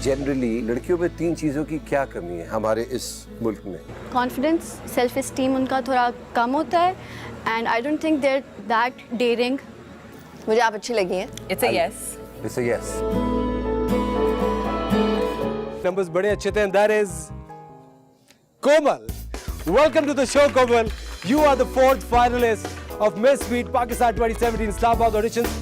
Generally लड़कियों में 3 चीज़ों की क्या कमी है हमारे इस मुल्क में? कॉन्फिडेंस, सेल्फ इस्टीम उनका थोड़ा कम होता है and I don't think there that daring. मुझे आप अच्छी लगी हैं। It's a yes. It's a yes. Numbers बड़े अच्छे थे and that is Komal. Welcome to the show, Komal. You are the 4th finalist of Miss Sweet Pakistan 2017 Islamabad auditions.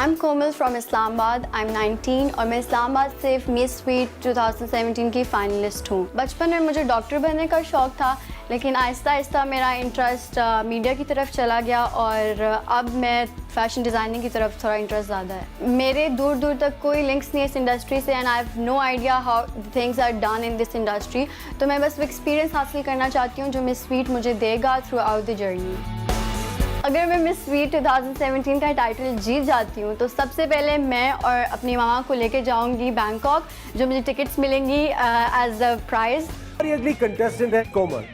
I'm Komal from Islamabad. I'm 19 और मैं इस्लामाबाद से miss sweet 2017 की finalist हूँ। बचपन में मुझे डॉक्टर बनने का शौक़ था, लेकिन आहिस्ता आहिस्ता मेरा इंटरेस्ट मीडिया की तरफ चला गया और अब मैं फैशन डिज़ाइनिंग की तरफ थोड़ा इंटरेस्ट ज़्यादा है। मेरे दूर दूर तक कोई लिंक्स नहीं है इस इंडस्ट्री से and I have no idea how things are done in this industry. तो मैं बस एक्सपीरियंस हासिल करना चाहती हूँ जो मिस स्वीट मुझे देगा थ्रू आउट द जर्नी। अगर मैं मिस स्वीट 2017 का टाइटल जीत जाती हूँ तो सबसे पहले मैं और अपनी मामा को लेके जाऊँगी बैंकॉक, जो मुझे टिकट्स मिलेंगी एज अ प्राइज़। हमारी अगली कंटेस्टेंट है कोमल।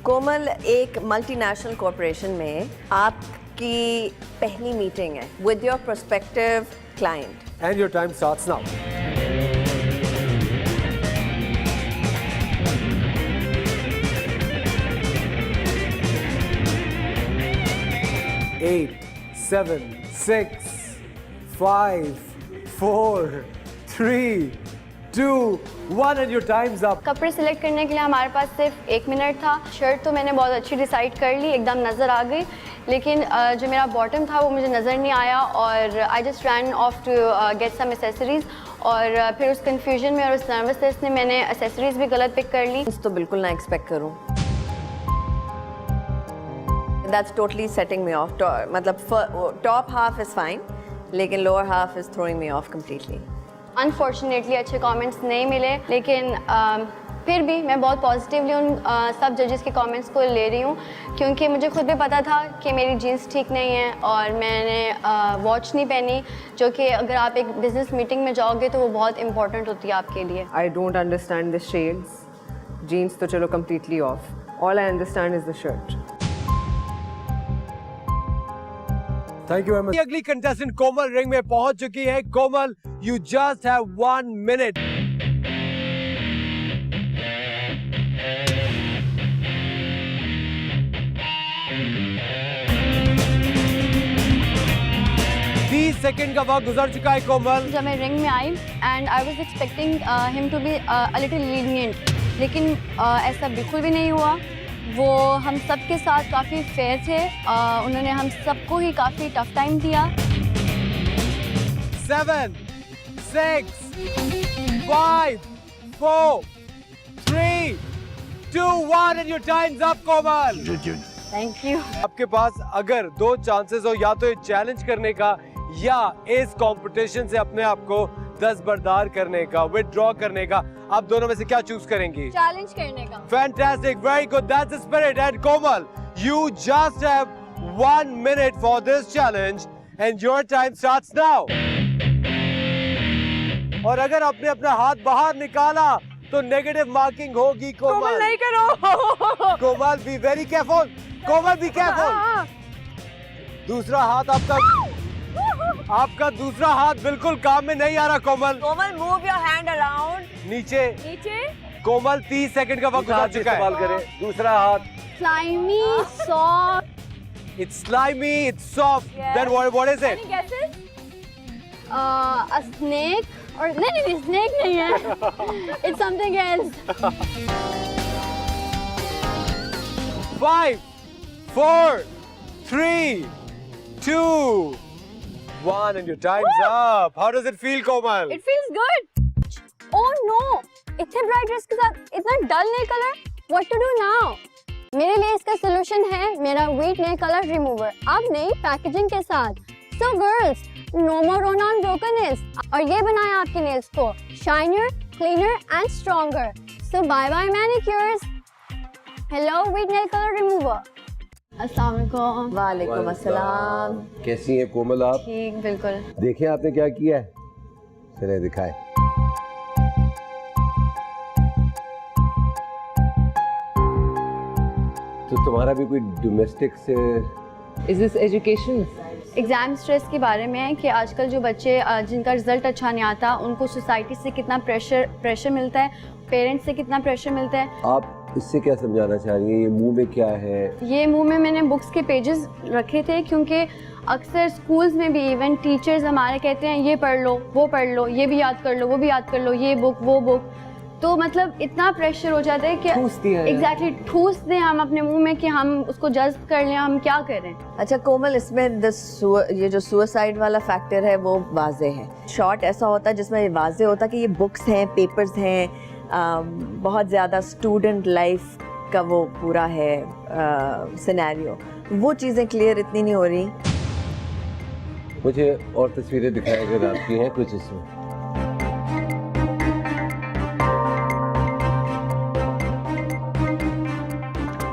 कोमल, एक मल्टीनेशनल कॉरपोरेशन में आपकी पहली मीटिंग है with your prospective client. And your time starts now. Eight, 7, 6, 5, 4, 3, 2, 1 and your time's up. कपड़े सिलेक्ट करने के लिए हमारे पास सिर्फ 1 मिनट था। शर्ट तो मैंने बहुत अच्छी डिसाइड कर ली, एकदम नज़र आ गई, लेकिन जो मेरा बॉटम था वो मुझे नज़र नहीं आया और I just ran off to get some accessories और फिर उस कन्फ्यूजन में और उस नर्वसनेस में मैंने एसेसरीज़ भी गलत पिक कर ली। तो बिल्कुल ना एक्सपेक्ट करूं। That's totally setting me off. मतलब top half is fine, लेकिन lower half is throwing me off completely. Unfortunately अच्छे कमेंट्स नहीं मिले, लेकिन फिर भी मैं बहुत पॉजिटिवली उन सब जजेस के कमेंट्स को ले रही हूँ, क्योंकि मुझे खुद भी पता था कि मेरी जीन्स ठीक नहीं है और मैंने वॉच नहीं पहनी, जो कि अगर आप एक बिजनेस मीटिंग में जाओगे तो वो बहुत इंपॉर्टेंट होती है आपके लिए। I don't understand the shades. Jeans तो चलो completely off. All I understand is the shirt. Thank you very much. अगली कंटेस्टेंट कोमल रिंग में पहुंच चुकी है। कोमल, you just have 1 minute. Second का वक्त गुजर चुका है कोमल। जब मैं रिंग में I and I was expecting him to be a little lenient, लेकिन ऐसा बिल्कुल भी नहीं हुआ। वो हम सब के साथ काफ़ी फेयर थे, उन्होंने हम सबको ही काफ़ी टफ टाइम दिया। 7, 6, 5, 4, 3, 2, 1 and your time's up, Komal. Thank you. आपके पास अगर 2 चांसेस हो, या तो ये चैलेंज करने का या इस कंपटीशन से अपने आप को दस्तबरदार करने का, विथड्रॉ करने का, आप दोनों में से क्या चूज करेंगी? चैलेंज करने का। Fantastic, very good, that's the spirit. And Komal, you just have 1 minute for this challenge and your time starts now. और अगर आपने अपना हाथ बाहर निकाला तो नेगेटिव मार्किंग होगी। कोमल नहीं करो। कोमल, be very careful. Komal, be careful. दूसरा हाथ आपका दूसरा हाथ बिल्कुल काम में नहीं आ रहा। कोमल, move your hand around. नीचे। कोमल, 30 सेकंड का वक्त गुजर चुका है। इस्तेमाल करें दूसरा हाथ। Slimy, soft. It's slimy, it's soft. Yes. Then what is it? Any guesses? A snake? Or नहीं, snake नहीं है. It's something else. 5, 4, 3, 2, 1 and your time's up. How does it feel, Komal? It feels good. Oh no! इतने bright dress के साथ इतना dull nail colour. What to do now? मेरे लिए इसका सोल्यूशन है मेरा वीट नेल कलर रिमूवर, अब नई पैकेजिंग के साथ। So girls, no more run-on brokenness. और ये बनाया आपके नेल्स को shinier, cleaner and stronger. So bye bye manicures. Hello wheat nail colour remover. अस्सलाम वालेकुम। वालेकुम अस्सलाम। कैसी है कोमल आप? ठीक, बिल्कुल। देखें आपने क्या किया है, चले दिखाए। तो तुम्हारा भी कोई डोमेस्टिक से? Is this education? Exam stress के बारे में है कि आजकल जो बच्चे जिनका रिज़ल्ट अच्छा नहीं आता उनको सोसाइटी से कितना प्रेशर मिलता है, पेरेंट्स से कितना प्रेशर मिलता है। आप इससे क्या समझाना चाह रही हैं? ये मुंह में क्या है? ये मुंह में मैंने बुक्स के पेजेस रखे थे क्योंकि अक्सर स्कूल्स में भी इवन टीचर्स हमारे कहते हैं ये पढ़ लो, वो पढ़ लो, ये भी याद कर लो, वो भी याद कर लो, ये बुक वो बुक। तो मतलब इतना प्रेशर हो जाता है कि एग्जैक्टली ठूस दें हम अपने मुंह में कि हम उसको जज्ब कर लें, हम क्या करें। अच्छा कोमल, इसमें ये जो सुसाइड वाला फैक्टर है वो वाजे है। शॉर्ट ऐसा होता है जिसमें वाजे होता है कि ये बुक्स हैं, पेपर्स हैं, बहुत ज़्यादा स्टूडेंट लाइफ का वो पूरा है सिनेरियो, वो चीज़ें क्लियर इतनी नहीं हो रही। मुझे और तस्वीरें दिखाई अगर आपकी हैं कुछ इसमें।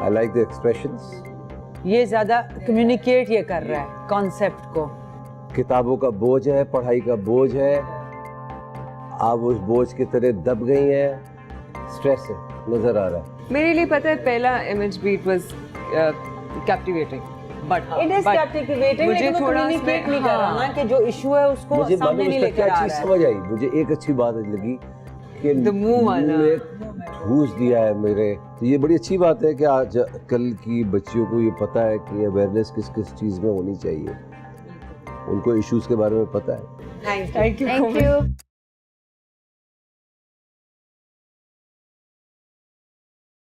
I like the expressions. ये ज़्यादा कम्युनिकेट ये कर रहा है कॉन्सेप्ट को। किताबों का बोझ है, पढ़ाई का बोझ है, आप उस बोझ की तरह दब गई हैं, स्ट्रेस है, नजर आ रहा है। मेरे लिए पता है पहला image beat was captivating, but it is captivating, लेकिन वो कम्युनिकेट नहीं कर रहा ना कि जो इशू है उसको मुझे सामने नहीं लेकर आ चीज रहा है। समझ आई, मुझे एक अच्छी बात लगी कि मुंह वाला ठूस दिया है मेरे। तो ये बड़ी अच्छी बात है कि आज कल की बच्चियों को ये पता है कि अवेयरनेस किस किस चीज़ में होनी चाहिए, उनको इश्यूज के बारे में पता है। Thank you. Thank you.